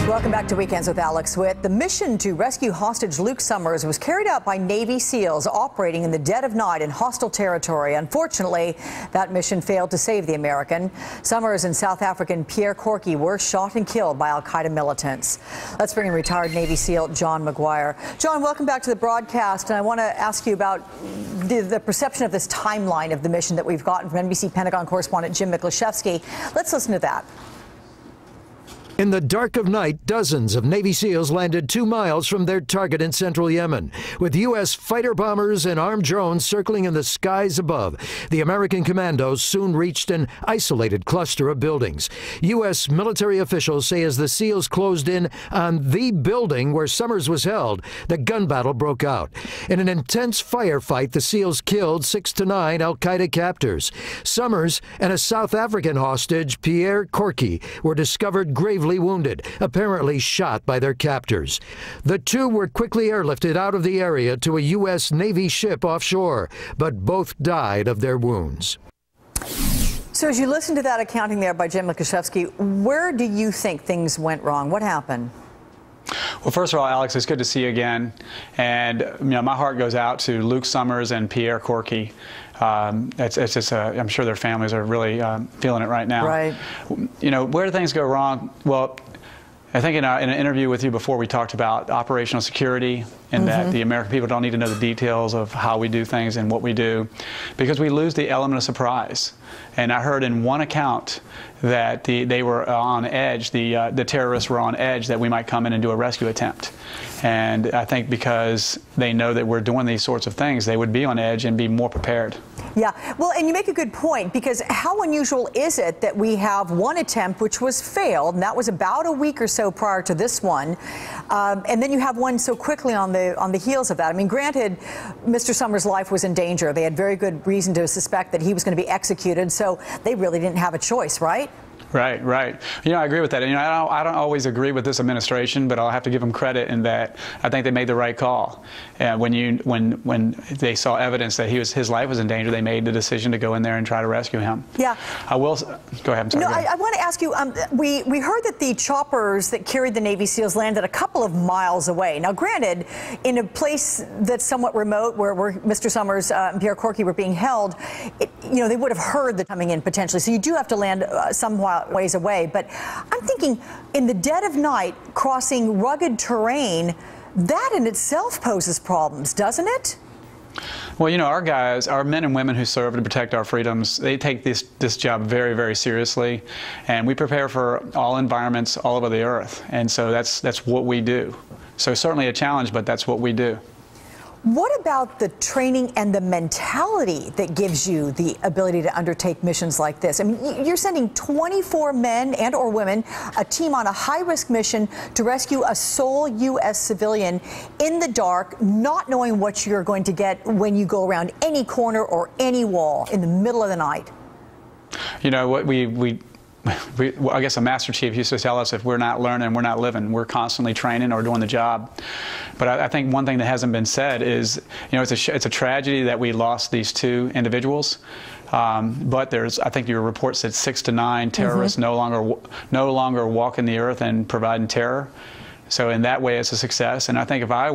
Welcome back to Weekends with Alex Witt. The mission to rescue hostage Luke Summers was carried out by Navy SEALs operating in the dead of night in hostile territory. Unfortunately, that mission failed to save the American. Summers and South African Pierre Corky were shot and killed by al-Qaeda militants. Let's bring in retired Navy SEAL John McGuire. John, welcome back to the broadcast. And I want to ask you about the perception of this timeline of the mission that we've gotten from NBC Pentagon correspondent Jim Miklaszewski. Let's listen to that. In the dark of night, dozens of Navy SEALs landed 2 miles from their target in central Yemen. With U.S. fighter bombers and armed drones circling in the skies above, the American commandos soon reached an isolated cluster of buildings. U.S. military officials say as the SEALs closed in on the building where Summers was held, the gun battle broke out. In an intense firefight, the SEALs killed 6 to 9 al-Qaeda captors. Summers and a South African hostage, Pierre Corky, were discovered gravely wounded, apparently shot by their captors. The two were quickly airlifted out of the area to a U.S. Navy ship offshore, but both died of their wounds. So as you listen to that accounting there by Jim Miklaszewski, where do you think things went wrong? What happened? Well, first of all, Alex, it's good to see you again. And my heart goes out to Luke Summers and Pierre Corky. It's just, I'm sure their families are really feeling it right now. Right. Where do things go wrong? Well, I think in an interview with you before, we talked about operational security and that the American people don't need to know the details of how we do things and what we do because we lose the element of surprise. And I heard in one account that they were on edge, the terrorists were on edge that we might come in and do a rescue attempt. And I think because they know that we're doing these sorts of things, they would be on edge and be more prepared. Yeah, well, and you make a good point, because how unusual is it that we have one attempt which was failed, and that was about a week or so prior to this one, and then you have one so quickly on the heels of that. I mean, granted, Mr. Summers' life was in danger. They had very good reason to suspect that he was going to be executed, so they really didn't have a choice, right? Right, right. I agree with that. I don't always agree with this administration, but I'll have to give them credit in that I think they made the right call. When they saw evidence that his life was in danger, they made the decision to go in there and try to rescue him. Yeah. I will go ahead. I'm sorry. No, I want to ask you. We heard that the choppers that carried the Navy SEALs landed a couple of miles away. Now, granted, in a place that's somewhat remote, where Mr. Summers and Pierre Corky were being held, they would have heard the coming in potentially. So you do have to land somewhat ways away, but I'm thinking in the dead of night, crossing rugged terrain, that in itself poses problems, doesn't it? Well, our guys, our men and women who serve to protect our freedoms, they take this job very, very seriously, and we prepare for all environments all over the earth, and so that's what we do. So certainly a challenge, but that's what we do. What about the training and the mentality that gives you the ability to undertake missions like this? I mean, you're sending 24 men and or women, a team on a high-risk mission to rescue a sole U.S. civilian in the dark, not knowing what you're going to get when you go around any corner or any wall in the middle of the night. What I guess a Master Chief used to tell us, if we're not learning, we're not living. We're constantly training or doing the job. But I think one thing that hasn't been said is, it's a tragedy that we lost these 2 individuals. But I think your report said 6 to 9 terrorists no longer walking the earth and providing terror. So in that way, it's a success. And I think if I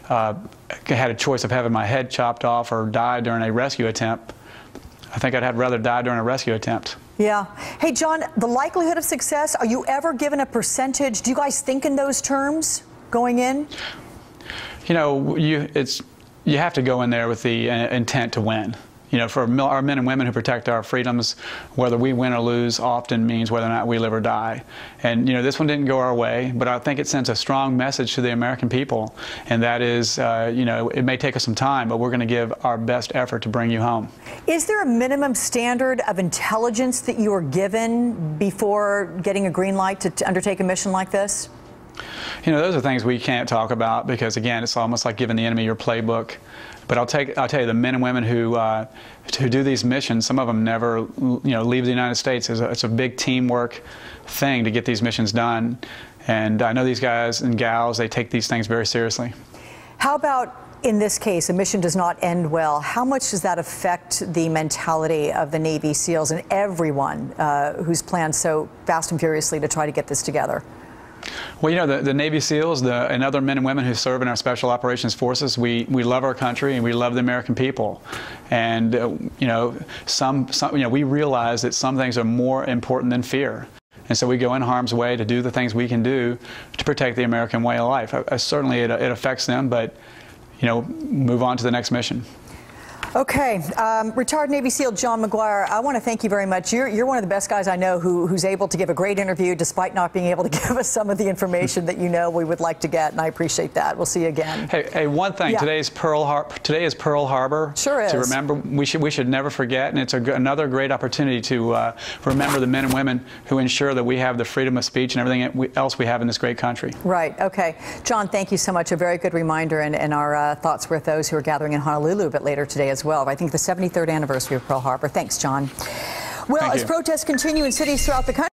had a choice of having my head chopped off or die during a rescue attempt, I think I'd rather die during a rescue attempt. Yeah. Hey, John, the likelihood of success, are you ever given a percentage? Do you guys think in those terms going in? You have to go in there with the intent to win. For our men and women who protect our freedoms, whether we win or lose often means whether or not we live or die. And, this one didn't go our way, but I think it sends a strong message to the American people, and that is, it may take us some time, but we're going to give our best effort to bring you home. Is there a minimum standard of intelligence that you are given before getting a green light to undertake a mission like this? Those are things we can't talk about because, again, it's almost like giving the enemy your playbook. But I'll tell you, the men and women who do these missions, some of them never, leave the United States. It's a big teamwork thing to get these missions done. And I know these guys and gals, they take these things very seriously. How about in this case, a mission does not end well? How much does that affect the mentality of the Navy SEALs and everyone who's planned so fast and furiously to try to get this together? Well, you know, the Navy SEALs and other men and women who serve in our Special Operations Forces, we love our country and we love the American people. And, you know, we realize that some things are more important than fear. And so we go in harm's way to do the things we can do to protect the American way of life. Certainly it affects them, but, you know, move on to the next mission. Okay, retired Navy SEAL John McGuire, I want to thank you very much. You're one of the best guys I know who's able to give a great interview despite not being able to give us some of the information that you know we would like to get, and I appreciate that. We'll see you again. Hey, one thing. Yeah. Today is Pearl Harbor. Sure is. To remember, we should never forget, and it's another great opportunity to remember the men and women who ensure that we have the freedom of speech and everything else we have in this great country. Right. Okay, John, thank you so much. A very good reminder, and our thoughts with those who are gathering in Honolulu a bit later today as well. I think the 73rd anniversary of Pearl Harbor. Thanks, John. Well, as protests continue in cities throughout the country.